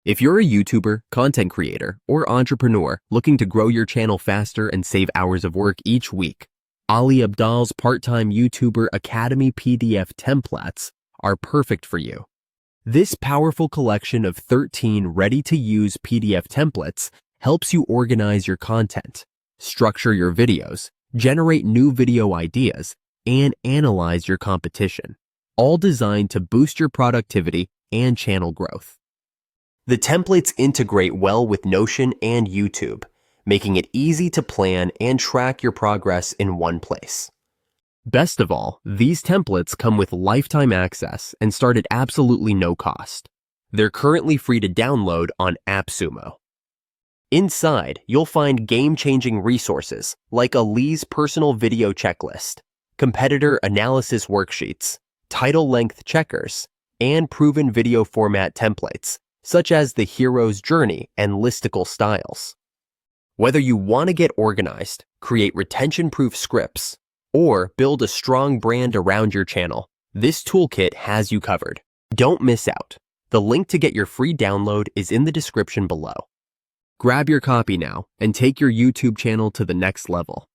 If you're a YouTuber, content creator, or entrepreneur looking to grow your channel faster and save hours of work each week, Ali Abdal's Part-Time YouTuber Academy PDF templates are perfect for you. This powerful collection of 13 ready-to-use PDF templates helps you organize your content, structure your videos, generate new video ideas, and analyze your competition, all designed to boost your productivity and channel growth. The templates integrate well with Notion and YouTube, making it easy to plan and track your progress in one place. Best of all, these templates come with lifetime access and start at absolutely no cost. They're currently free to download on AppSumo. Inside, you'll find game-changing resources like Ali's personal video checklist, competitor analysis worksheets, title length checkers, and proven video format templates, such as the hero's journey and listicle styles. Whether you want to get organized, create retention-proof scripts, or build a strong brand around your channel, this toolkit has you covered. Don't miss out. The link to get your free download is in the description below. Grab your copy now and take your YouTube channel to the next level.